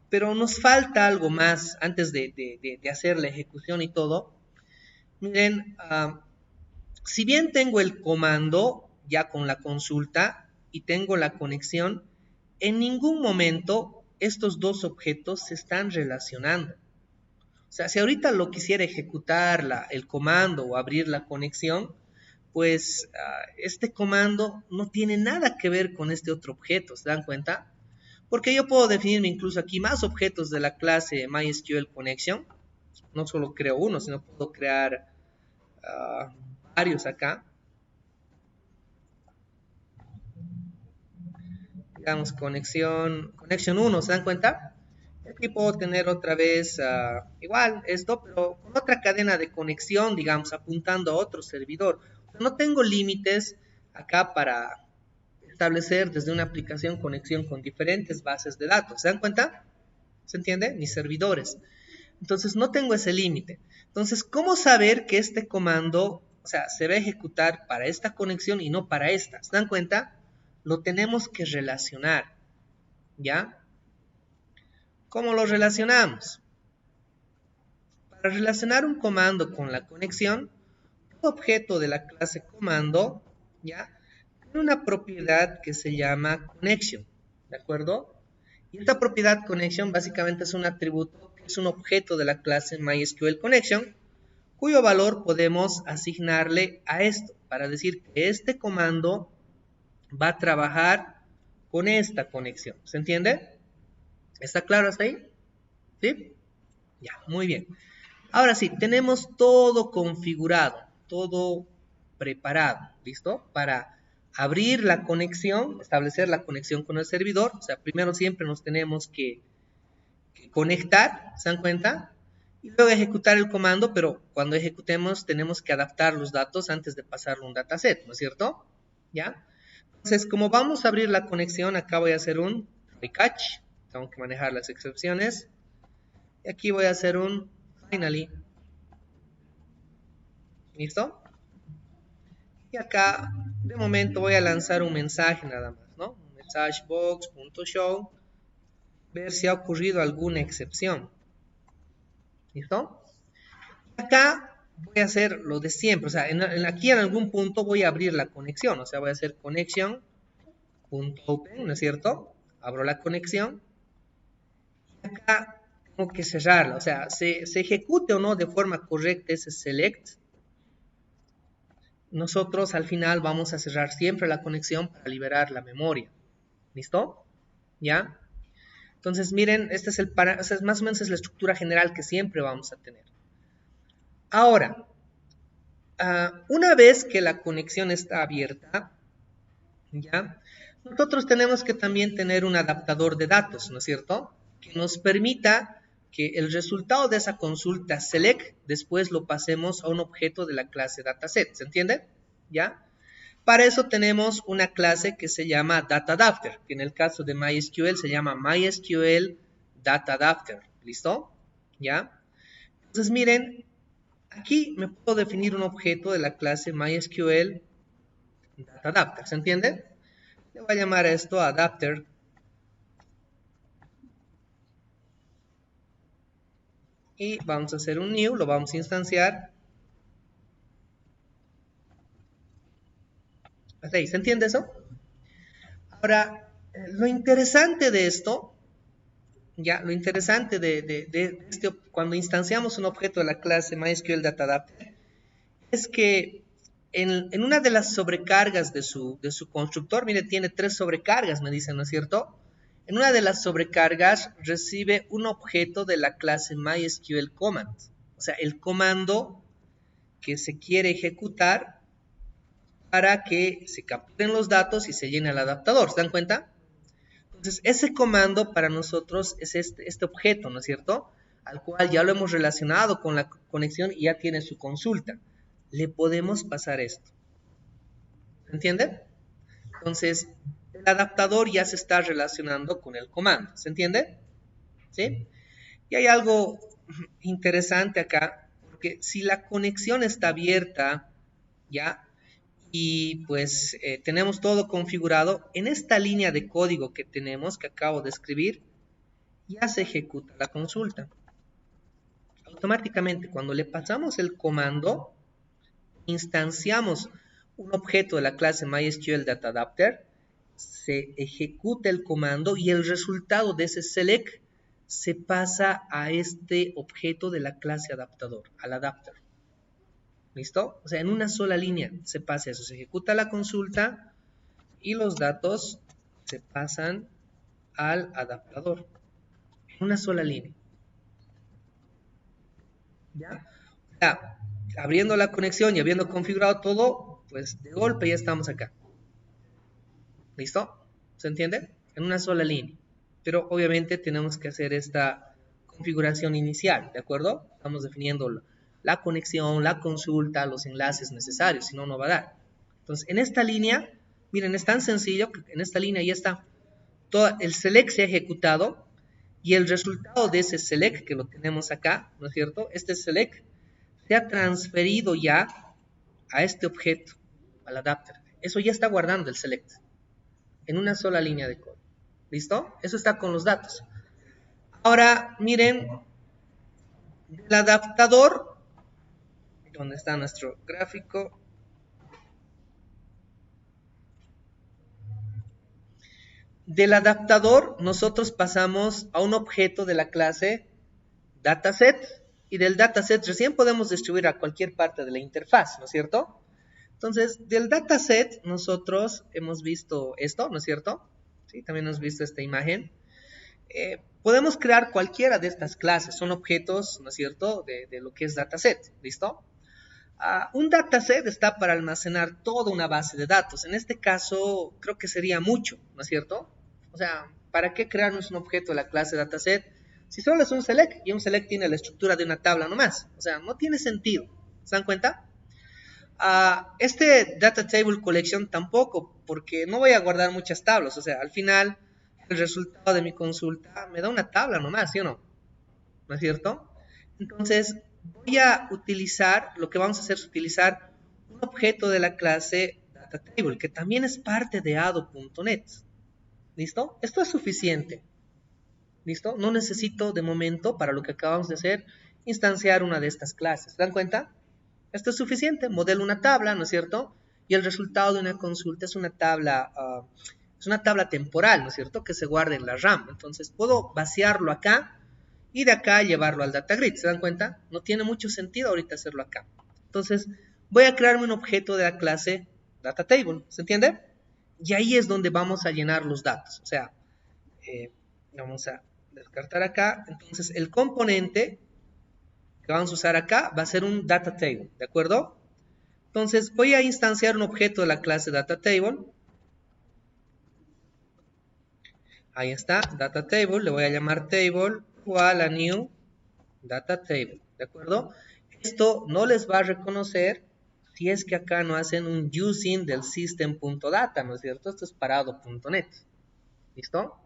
Pero nos falta algo más antes de hacer la ejecución y todo. Miren, si bien tengo el comando ya con la consulta y tengo la conexión, en ningún momento estos dos objetos se están relacionando. O sea, si ahorita lo quisiera ejecutar el comando o abrir la conexión, pues este comando no tiene nada que ver con este otro objeto, ¿se dan cuenta? Porque yo puedo definirme incluso aquí más objetos de la clase MySQL Connection. No solo creo uno, sino puedo crear varios acá. Digamos conexión 1, ¿se dan cuenta? Aquí puedo tener otra vez igual esto, pero con otra cadena de conexión, digamos, apuntando a otro servidor. O sea, no tengo límites acá para establecer desde una aplicación conexión con diferentes bases de datos. ¿Se dan cuenta? ¿Se entiende? Mis servidores. Entonces no tengo ese límite. Entonces, ¿cómo saber que este comando, o sea, se va a ejecutar para esta conexión y no para esta? ¿Se dan cuenta? Lo tenemos que relacionar, ¿ya? ¿Cómo lo relacionamos? Para relacionar un comando con la conexión, todo objeto de la clase comando, ¿ya? Tiene una propiedad que se llama connection, ¿de acuerdo? Y esta propiedad connection básicamente es un atributo, que es un objeto de la clase MySQL connection, cuyo valor podemos asignarle a esto, para decir que este comando va a trabajar con esta conexión. ¿Se entiende? ¿Está claro hasta ahí? ¿Sí? Ya, muy bien. Ahora sí, tenemos todo configurado, todo preparado, ¿listo? Para abrir la conexión, establecer la conexión con el servidor. O sea, primero siempre nos tenemos que conectar, ¿se dan cuenta? Y luego ejecutar el comando, pero cuando ejecutemos tenemos que adaptar los datos antes de pasarlo a un dataset, ¿no es cierto? ¿Ya? Entonces, como vamos a abrir la conexión, acá voy a hacer un catch, tengo que manejar las excepciones. Y aquí voy a hacer un finally. ¿Listo? Y acá, de momento, voy a lanzar un mensaje nada más, ¿no? Messagebox.show, ver si ha ocurrido alguna excepción. ¿Listo? Acá voy a hacer lo de siempre, o sea, aquí en algún punto voy a abrir la conexión, o sea, voy a hacer conexión .open, ¿no es cierto? Abro la conexión. Y acá tengo que cerrarla, o sea, se ejecute o no de forma correcta ese select. Nosotros al final vamos a cerrar siempre la conexión para liberar la memoria. ¿Listo? ¿Ya? Entonces, miren, este es o sea, más o menos es la estructura general que siempre vamos a tener. Ahora, una vez que la conexión está abierta, ¿ya? Nosotros tenemos que también tener un adaptador de datos, ¿no es cierto? Que nos permita que el resultado de esa consulta select después lo pasemos a un objeto de la clase dataset, ¿se entiende? ¿Ya? Para eso tenemos una clase que se llama DataAdapter, que en el caso de MySQL se llama MySQL DataAdapter, ¿listo? ¿Ya? Entonces miren, aquí me puedo definir un objeto de la clase MySQL DataAdapter, ¿se entiende? Le voy a llamar a esto adapter. Y vamos a hacer un new, lo vamos a instanciar. Hasta ahí, ¿se entiende eso? Ahora, lo interesante de esto, ya, lo interesante de cuando instanciamos un objeto de la clase MySQL DataAdapter, es que en una de las sobrecargas de su constructor, mire, tiene 3 sobrecargas, me dicen, ¿no es cierto? En una de las sobrecargas recibe un objeto de la clase MySQL Command. O sea, el comando que se quiere ejecutar para que se capturen los datos y se llene el adaptador. ¿Se dan cuenta? Entonces, ese comando para nosotros es este objeto, ¿no es cierto? Al cual ya lo hemos relacionado con la conexión y ya tiene su consulta. Le podemos pasar esto. ¿Se entiende? Entonces, el adaptador ya se está relacionando con el comando. ¿Se entiende? ¿Sí? Y hay algo interesante acá, porque si la conexión está abierta, ¿ya? Y pues tenemos todo configurado, en esta línea de código que tenemos, que acabo de escribir, ya se ejecuta la consulta. Automáticamente, cuando le pasamos el comando, instanciamos un objeto de la clase MySQL DataAdapter, se ejecuta el comando y el resultado de ese select se pasa a este objeto de la clase adaptador, al adapter. ¿Listo? O sea, en una sola línea se pasa eso, se ejecuta la consulta y los datos se pasan al adaptador. En una sola línea. ¿Ya? O sea, abriendo la conexión y habiendo configurado todo, pues de golpe ya estamos acá. ¿Listo? ¿Se entiende? En una sola línea. Pero obviamente tenemos que hacer esta configuración inicial, ¿de acuerdo? Estamos definiendo la conexión, la consulta, los enlaces necesarios, si no, no va a dar. Entonces, en esta línea, miren, es tan sencillo que en esta línea ya está. Todo el select se ha ejecutado y el resultado de ese select que lo tenemos acá, ¿no es cierto? Este select se ha transferido ya a este objeto, al adapter. Eso ya está guardando el select en una sola línea de código. ¿Listo? Eso está con los datos. Ahora, miren, el adaptador, ¿dónde está nuestro gráfico? Del adaptador, nosotros pasamos a un objeto de la clase dataset, y del dataset recién podemos distribuir a cualquier parte de la interfaz, ¿no es cierto? Entonces, del dataset nosotros hemos visto esto, ¿no es cierto? Sí, también hemos visto esta imagen. Podemos crear cualquiera de estas clases, son objetos, ¿no es cierto?, de lo que es dataset, ¿listo? Un dataset está para almacenar toda una base de datos. En este caso, creo que sería mucho, ¿no es cierto? O sea, ¿para qué crearnos un objeto de la clase dataset si solo es un select y un select tiene la estructura de una tabla nomás? O sea, no tiene sentido. ¿Se dan cuenta? Este Data Table Collection tampoco, porque no voy a guardar muchas tablas. O sea, al final, el resultado de mi consulta me da una tabla nomás, ¿sí o no? ¿No es cierto? Entonces, voy a utilizar, lo que vamos a hacer es utilizar un objeto de la clase DataTable, que también es parte de ado.net. ¿Listo? Esto es suficiente. ¿Listo? No necesito de momento, para lo que acabamos de hacer, instanciar una de estas clases. ¿Se dan cuenta? Esto es suficiente. Modelo una tabla, ¿no es cierto? Y el resultado de una consulta es una tabla, Es una tabla temporal, ¿no es cierto? Que se guarda en la RAM. Entonces puedo vaciarlo acá y de acá llevarlo al data grid. ¿Se dan cuenta? No tiene mucho sentido ahorita hacerlo acá. Entonces voy a crearme un objeto de la clase data table. ¿Se entiende? Y ahí es donde vamos a llenar los datos. O sea, vamos a descartar acá. Entonces el componente que vamos a usar acá va a ser un data table. ¿De acuerdo? Entonces voy a instanciar un objeto de la clase data table. Ahí está, data table, le voy a llamar table igual a new data table, ¿de acuerdo? Esto no les va a reconocer si es que acá no hacen un using del system.data, ¿no es cierto? Esto es parado.net, ¿listo?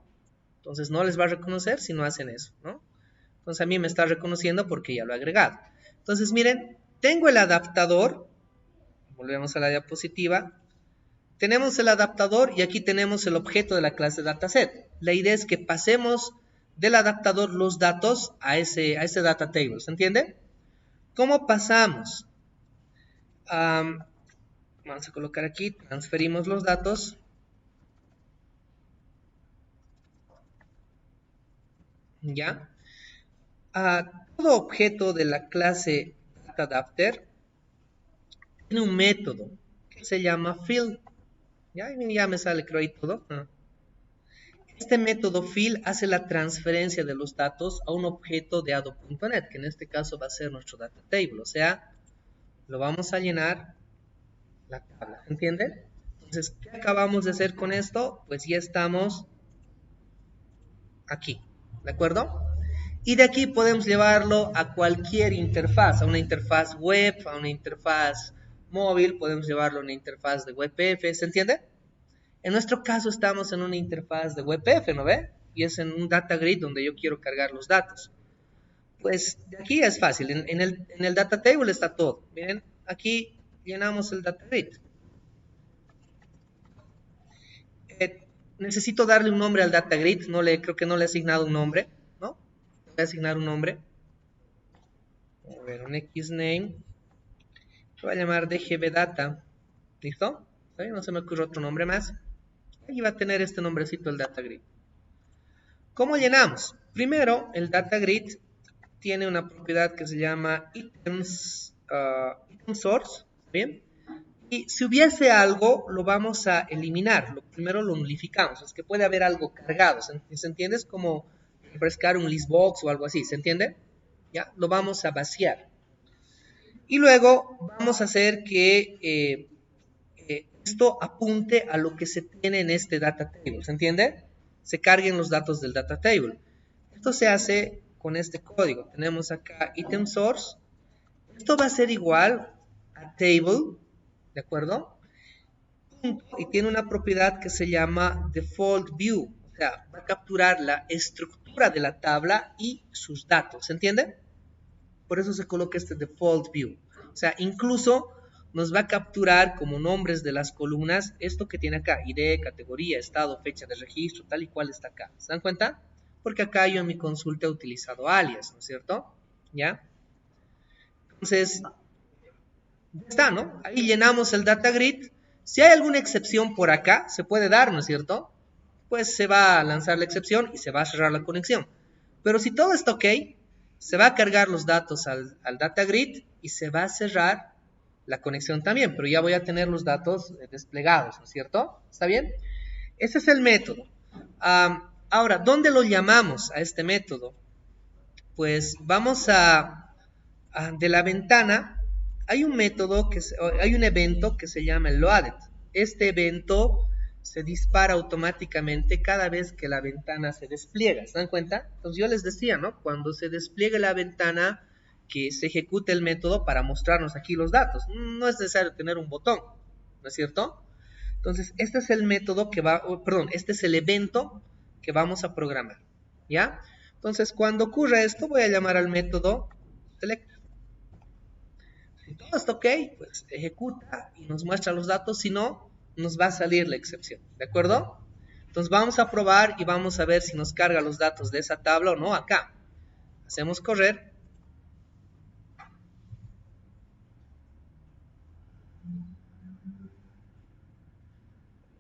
Entonces no les va a reconocer si no hacen eso, ¿no? Entonces a mí me está reconociendo porque ya lo he agregado. Entonces miren, tengo el adaptador, volvemos a la diapositiva. Tenemos el adaptador y aquí tenemos el objeto de la clase dataset. La idea es que pasemos del adaptador los datos a ese data table. ¿Se entiende? ¿Cómo pasamos? Vamos a colocar aquí, transferimos los datos. ¿Ya? Todo objeto de la clase dataAdapter tiene un método que se llama fill. Ya me sale, creo ahí todo. Este método fill hace la transferencia de los datos a un objeto de Ado.net, que en este caso va a ser nuestro data table. O sea, lo vamos a llenar la tabla. ¿Entienden? Entonces, ¿qué acabamos de hacer con esto? Pues ya estamos aquí. ¿De acuerdo? Y de aquí podemos llevarlo a cualquier interfaz, a una interfaz web, a una interfaz móvil, podemos llevarlo a una interfaz de WebF, ¿se entiende? En nuestro caso estamos en una interfaz de WebF, ¿no ve? Y es en un data grid donde yo quiero cargar los datos. Pues de aquí es fácil, en el data table está todo. Miren, aquí llenamos el data grid. Necesito darle un nombre al data grid, creo que no le he asignado un nombre, ¿no? Voy a asignar un nombre. A ver, un xname. Lo voy a llamar dgb data. ¿Listo? ¿Sí? No se me ocurre otro nombre más. Ahí va a tener este nombrecito el data grid. ¿Cómo llenamos? Primero, el data grid tiene una propiedad que se llama items, item source, ¿bien? Y si hubiese algo, lo vamos a eliminar. Primero lo nulificamos. Es que puede haber algo cargado. ¿Se entiende? Es como refrescar un listbox o algo así. ¿Se entiende? Ya, lo vamos a vaciar. Y luego vamos a hacer que esto apunte a lo que se tiene en este data table. ¿Se entiende? Se carguen los datos del data table. Esto se hace con este código. Tenemos acá item source. Esto va a ser igual a table, ¿de acuerdo? Y tiene una propiedad que se llama default view. O sea, va a capturar la estructura de la tabla y sus datos. ¿Se entiende? Por eso se coloca este default view. O sea, incluso nos va a capturar como nombres de las columnas esto que tiene acá, ID, categoría, estado, fecha de registro, tal y cual está acá. ¿Se dan cuenta? Porque acá yo en mi consulta he utilizado alias, ¿no es cierto? ¿Ya? Entonces, ya está, ¿no? Ahí llenamos el data grid. Si hay alguna excepción por acá, se puede dar, ¿no es cierto? Pues se va a lanzar la excepción y se va a cerrar la conexión. Pero si todo está ok, se va a cargar los datos al data grid y se va a cerrar la conexión también, pero ya voy a tener los datos desplegados, ¿no es cierto? ¿Está bien? Ese es el método. Ahora, ¿dónde lo llamamos a este método? Pues vamos de la ventana, hay un método, hay un evento que se llama el loaded. Este evento se dispara automáticamente cada vez que la ventana se despliega. ¿Se dan cuenta? Entonces yo les decía, ¿no? Cuando se despliegue la ventana, que se ejecute el método para mostrarnos aquí los datos. No es necesario tener un botón, ¿no es cierto? Entonces, este es el método que este es el evento que vamos a programar, ¿ya? Entonces, cuando ocurra esto, voy a llamar al método select. Si todo está ok, pues ejecuta y nos muestra los datos, si no, nos va a salir la excepción, ¿de acuerdo? Entonces vamos a probar y vamos a ver si nos carga los datos de esa tabla o no acá. Hacemos correr.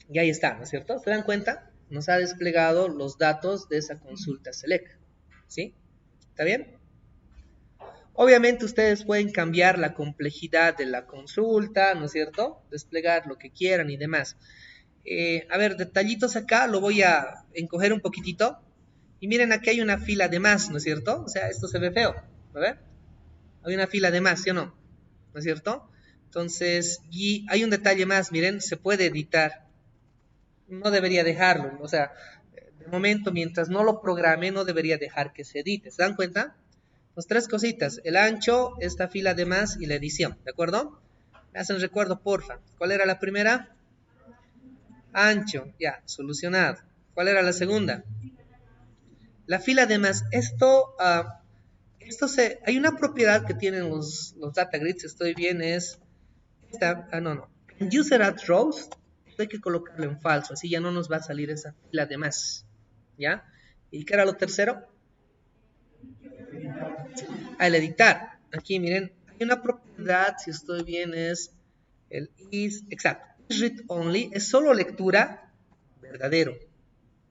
Y ahí está, ¿no es cierto? ¿Se dan cuenta? Nos ha desplegado los datos de esa consulta select. ¿Sí? ¿Está bien? Obviamente ustedes pueden cambiar la complejidad de la consulta, ¿no es cierto? Desplegar lo que quieran y demás. A ver, detallitos acá, lo voy a encoger un poquitito. Y miren, aquí hay una fila de más, ¿no es cierto? O sea, esto se ve feo, ¿no ve? Hay una fila de más, ¿sí o no? ¿No es cierto? Entonces, y hay un detalle más, miren, se puede editar. No debería dejarlo, o sea, de momento, mientras no lo programe, no debería dejar que se edite. ¿Se dan cuenta? Pues tres cositas, el ancho, esta fila de más y la edición, ¿de acuerdo? Me hacen recuerdo, porfa. ¿Cuál era la primera? Ancho, ya, solucionado. ¿Cuál era la segunda? La fila de más. Hay una propiedad que tienen los data grids, estoy bien, es esta, no. En user at rows, hay que colocarlo en falso, así ya no nos va a salir esa fila de más, ¿ya? ¿Y qué era lo tercero? Al editar, aquí miren, hay una propiedad, si estoy bien, es el is, exacto, is read only, es solo lectura, verdadero,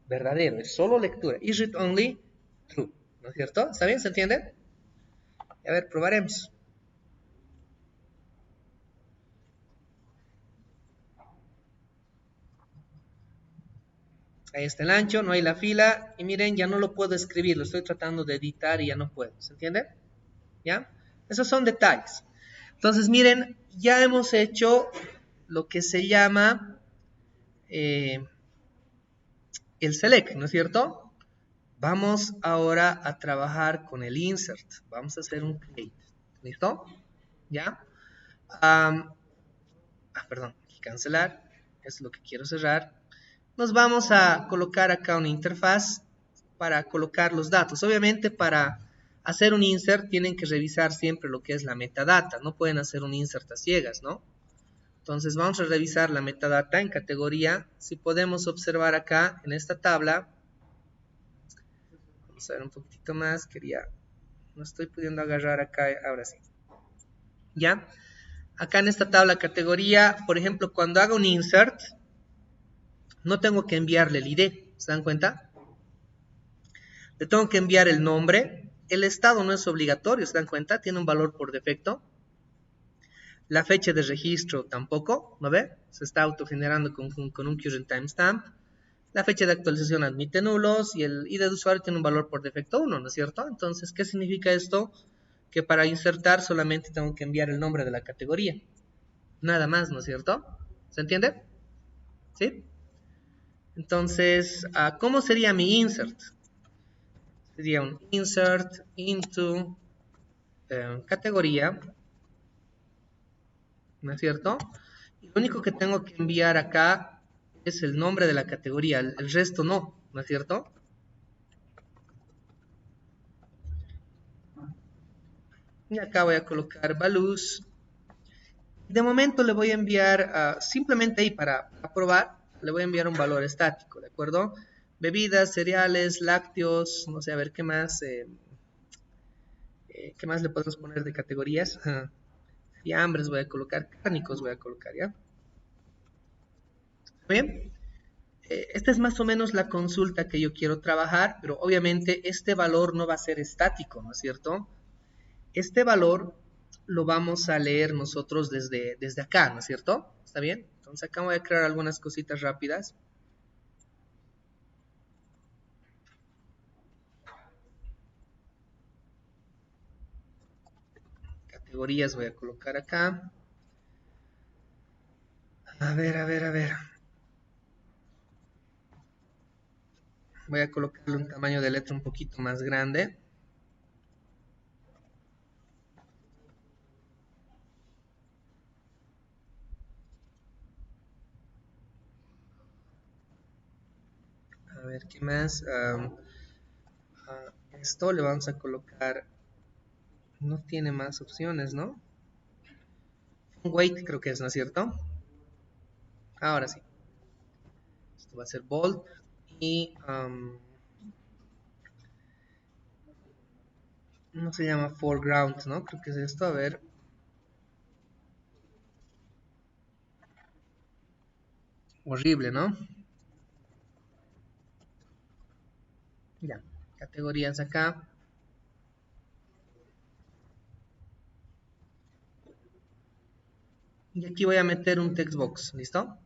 verdadero, es solo lectura, is read only, true, ¿no es cierto? ¿Está bien? ¿Se entiende? A ver, probaremos. Ahí está el ancho, no hay la fila, y miren, ya no lo puedo escribir, lo estoy tratando de editar y ya no puedo, ¿se entiende? ¿Ya? Esos son detalles. Entonces, miren, ya hemos hecho lo que se llama el select, ¿no es cierto? Vamos ahora a trabajar con el insert. Vamos a hacer un create. ¿Listo? ¿Ya? Perdón, cancelar. Es lo que quiero cerrar. Nos vamos a colocar acá una interfaz para colocar los datos. Obviamente, para hacer un insert tienen que revisar siempre lo que es la metadata. No pueden hacer un insert a ciegas, ¿no? Entonces vamos a revisar la metadata en categoría. Si podemos observar acá en esta tabla, vamos a ver un poquitito más, no estoy pudiendo agarrar acá, ahora sí. ¿Ya? Acá en esta tabla categoría, por ejemplo, cuando haga un insert, no tengo que enviarle el ID, ¿se dan cuenta? Le tengo que enviar el nombre, el estado no es obligatorio, ¿se dan cuenta? Tiene un valor por defecto. La fecha de registro tampoco, ¿no ve? Se está autogenerando con un current timestamp. La fecha de actualización admite nulos y el ID de usuario tiene un valor por defecto 1, ¿no es cierto? Entonces, ¿qué significa esto? Que para insertar solamente tengo que enviar el nombre de la categoría. Nada más, ¿no es cierto? ¿Se entiende? ¿Sí? Entonces, ¿cómo sería mi insert? Sería un insert into categoría, ¿no es cierto? Y lo único que tengo que enviar acá es el nombre de la categoría, el resto no, ¿no es cierto? Y acá voy a colocar values. De momento le voy a enviar, simplemente ahí para probar, le voy a enviar un valor estático, ¿de acuerdo? Bebidas, cereales, lácteos, no sé, a ver qué más le podemos poner de categorías. Fiambres voy a colocar, cárnicos voy a colocar, ¿ya? Bien, esta es más o menos la consulta que yo quiero trabajar, pero obviamente este valor no va a ser estático, ¿no es cierto? Este valor lo vamos a leer nosotros desde acá, ¿no es cierto? ¿Está bien? Entonces acá voy a crear algunas cositas rápidas. Categorías voy a colocar acá. A ver, a ver, a ver. Voy a colocarle un tamaño de letra un poquito más grande. A ver, ¿qué más? Esto le vamos a colocar. No tiene más opciones, ¿no? Wait, creo que es, ¿no es cierto? Ahora sí. Esto va a ser bold. Y no se llama foreground, ¿no? Creo que es esto. A ver. Horrible, ¿no? Ya, categorías acá. Y aquí voy a meter un text box, ¿listo?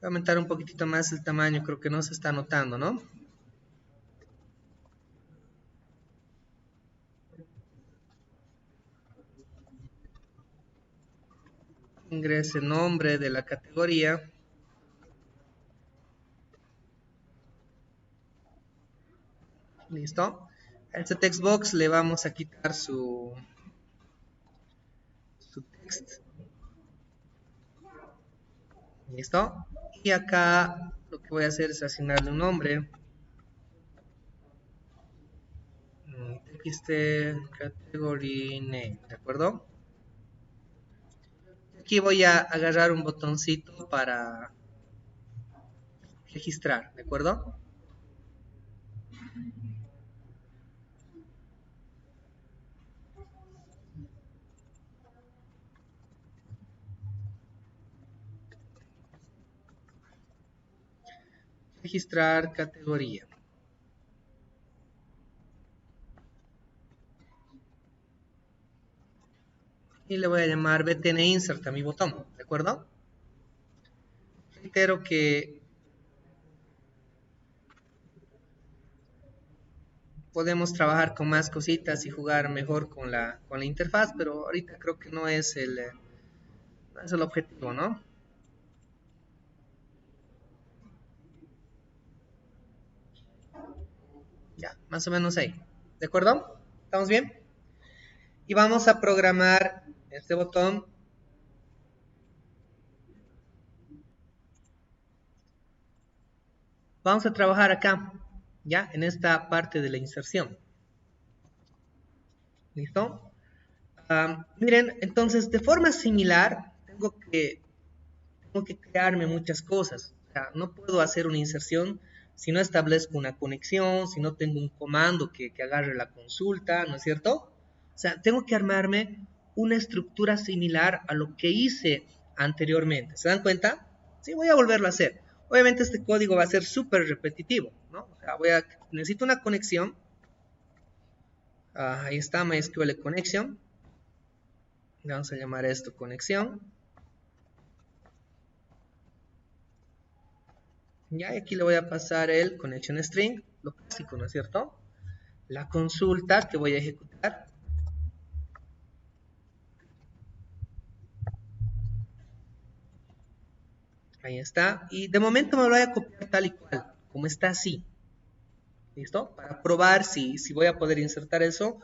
Voy a aumentar un poquitito más el tamaño, creo que no se está notando, ¿no? Ingrese nombre de la categoría. ¿Listo? A este text box le vamos a quitar su text. ¿Listo? Y acá lo que voy a hacer es asignarle un nombre. Text category name, ¿de acuerdo? Aquí voy a agarrar un botoncito para registrar, ¿de acuerdo? Registrar categoría. Y le voy a llamar btn insert a mi botón, ¿de acuerdo? Reitero que podemos trabajar con más cositas y jugar mejor con la interfaz, pero ahorita creo que no es el objetivo, ¿no? Ya, más o menos ahí. ¿De acuerdo? ¿Estamos bien? Y vamos a programar este botón. Vamos a trabajar acá, ya, en esta parte de la inserción. ¿Listo? Miren, entonces, de forma similar, tengo que crearme muchas cosas. O sea, no puedo hacer una inserción si no establezco una conexión, si no tengo un comando que agarre la consulta, ¿no es cierto? O sea, tengo que armarme una estructura similar a lo que hice anteriormente. ¿Se dan cuenta? Sí, voy a volverlo a hacer. Obviamente este código va a ser súper repetitivo, ¿no? O sea, necesito una conexión. Ahí está, MySQL Connection. Vamos a llamar esto conexión. Ya, aquí le voy a pasar el connection string, lo clásico, ¿no es cierto? La consulta que voy a ejecutar. Ahí está. Y de momento me lo voy a copiar tal y cual, como está así. ¿Listo? Para probar si voy a poder insertar eso.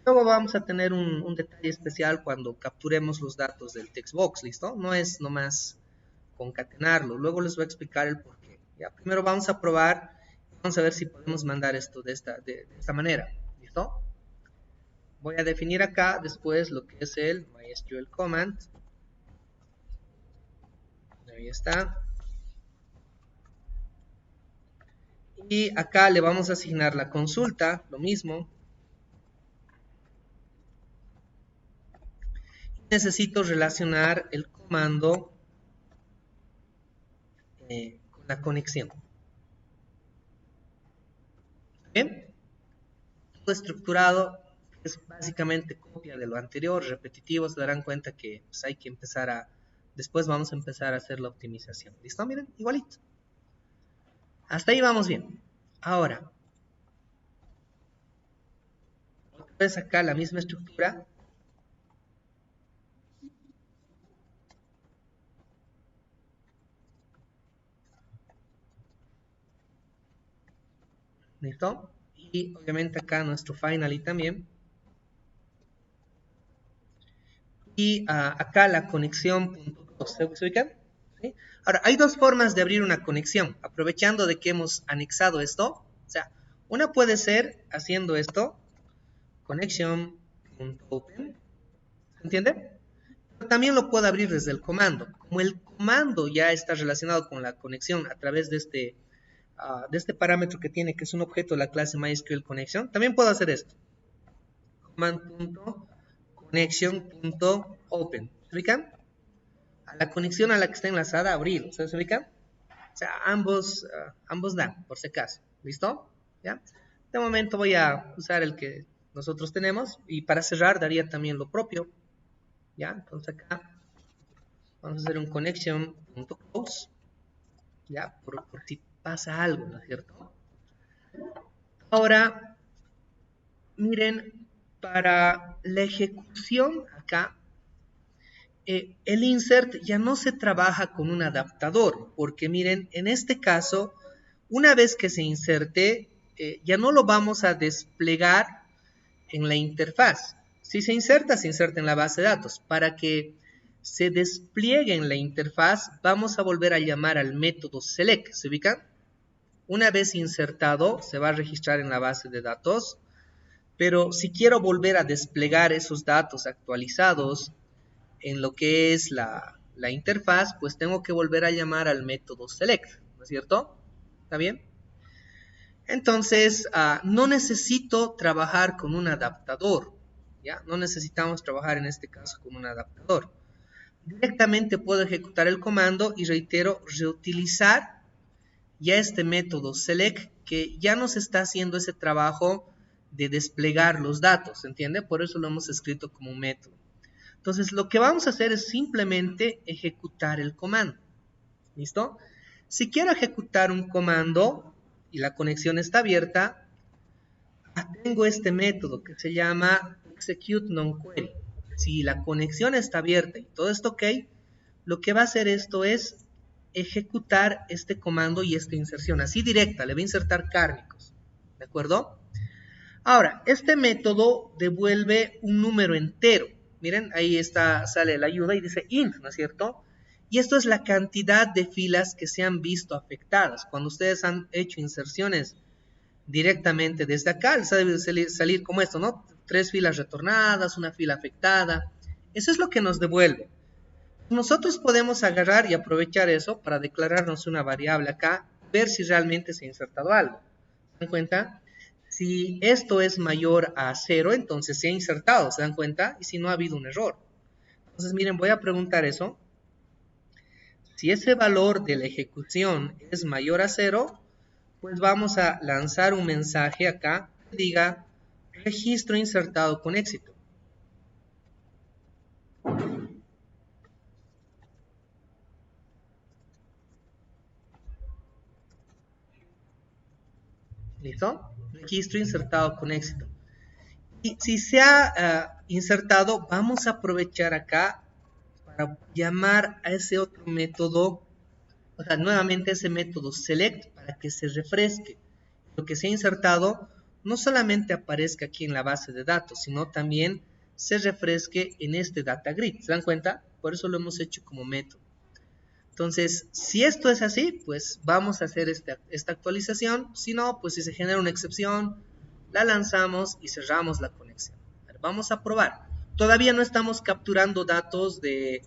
Luego vamos a tener un detalle especial cuando capturemos los datos del textbox, ¿listo? No es nomás concatenarlo. Luego les voy a explicar el porqué. Ya, primero vamos a probar, vamos a ver si podemos mandar esto de esta manera, ¿listo? Voy a definir acá después lo que es el MySQL command. Ahí está. Y acá le vamos a asignar la consulta, lo mismo. Necesito relacionar el comando con la conexión. Bien, todo estructurado es básicamente copia de lo anterior, repetitivo. Se darán cuenta que pues, hay que empezar después vamos a empezar a hacer la optimización. ¿Listo? Miren, igualito. Hasta ahí vamos bien. Ahora, otra vez acá la misma estructura. ¿Listo? Y obviamente acá nuestro finally también. Y acá la conexión. ¿Se ubican? ¿Sí? Ahora, hay dos formas de abrir una conexión, aprovechando de que hemos anexado esto. O sea, una puede ser haciendo esto, connection.open, ¿se entiende? También lo puedo abrir desde el comando. Como el comando ya está relacionado con la conexión a través de este parámetro que tiene, que es un objeto de la clase MySQL Connection, también puedo hacer esto. Command.connection.open. ¿Se ubican? A la conexión a la que está enlazada, abrir. ¿Se ubican? O sea, ambos dan, por si acaso. ¿Listo? ¿Ya? De momento voy a usar el que nosotros tenemos. Y para cerrar daría también lo propio. ¿Ya? Entonces acá vamos a hacer un connection.close. ¿Ya? Por si pasa algo, ¿no es cierto? Ahora, miren, para la ejecución acá, el insert ya no se trabaja con un adaptador, porque miren, en este caso, una vez que se inserte, ya no lo vamos a desplegar en la interfaz. Si se inserta en la base de datos. Para que se despliegue en la interfaz, vamos a volver a llamar al método select. ¿Se ubican? Una vez insertado, se va a registrar en la base de datos. Pero si quiero volver a desplegar esos datos actualizados en lo que es la interfaz, pues tengo que volver a llamar al método select, ¿no es cierto? ¿Está bien? Entonces, no necesito trabajar con un adaptador, ¿ya? No necesitamos trabajar en este caso con un adaptador. Directamente puedo ejecutar el comando y reitero, reutilizar ya este método select que ya nos está haciendo ese trabajo de desplegar los datos, ¿entiende? Por eso lo hemos escrito como un método. Entonces, lo que vamos a hacer es simplemente ejecutar el comando. ¿Listo? Si quiero ejecutar un comando y la conexión está abierta, tengo este método que se llama execute non-query. Si la conexión está abierta y todo está ok, lo que va a hacer esto es ejecutar este comando y esta inserción, así directa, le va a insertar cárnicos, ¿de acuerdo? Ahora, este método devuelve un número entero. Miren, ahí está, sale la ayuda y dice int, ¿no es cierto? Y esto es la cantidad de filas que se han visto afectadas. Cuando ustedes han hecho inserciones directamente desde acá, les debe salir como esto, ¿no? 3 filas retornadas, una fila afectada. Eso es lo que nos devuelve. Nosotros podemos agarrar y aprovechar eso para declararnos una variable acá, ver si realmente se ha insertado algo. ¿Se dan cuenta? Si esto es mayor a 0, entonces se ha insertado, ¿se dan cuenta? Y si no ha habido un error. Entonces, miren, voy a preguntar eso. Si ese valor de la ejecución es mayor a 0, pues vamos a lanzar un mensaje acá que diga registro insertado con éxito. ¿Listo? Registro insertado con éxito. Y si se ha insertado, vamos a aprovechar acá para llamar a ese otro método, o sea, nuevamente ese método select para que se refresque. Lo que se ha insertado no solamente aparezca aquí en la base de datos, sino también se refresque en este data grid. ¿Se dan cuenta? Por eso lo hemos hecho como método. Entonces, si esto es así, pues vamos a hacer esta actualización. Si no, pues si se genera una excepción, la lanzamos y cerramos la conexión. Vamos a probar. Todavía no estamos capturando datos de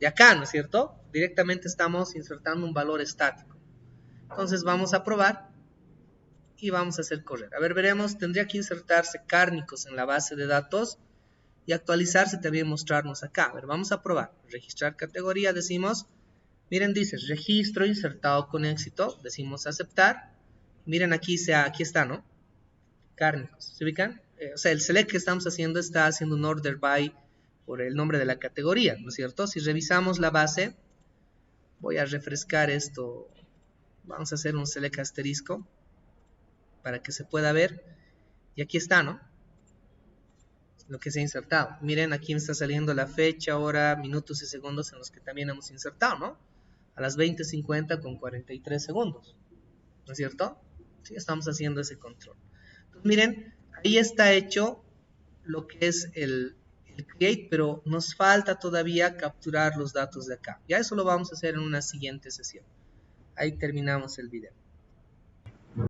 acá, ¿no es cierto? Directamente estamos insertando un valor estático. Entonces vamos a probar y vamos a hacer correr. A ver, veremos, tendría que insertarse cárnicos en la base de datos y actualizarse también mostrarnos acá. A ver, vamos a probar. Registrar categoría, decimos... Miren, dice registro insertado con éxito. Decimos aceptar. Miren, aquí está, ¿no? Cárnicos. ¿Se ubican? O sea, el select que estamos haciendo está haciendo un order by por el nombre de la categoría, ¿no es cierto? Si revisamos la base, voy a refrescar esto. Vamos a hacer un select asterisco para que se pueda ver. Y aquí está, ¿no? Lo que se ha insertado. Miren, aquí me está saliendo la fecha, hora, minutos y segundos en los que también hemos insertado, ¿no? A las 20:50 con 43 segundos. ¿No es cierto? Sí, estamos haciendo ese control. Entonces, miren, ahí está hecho lo que es el create, pero nos falta todavía capturar los datos de acá. Ya eso lo vamos a hacer en una siguiente sesión. Ahí terminamos el video.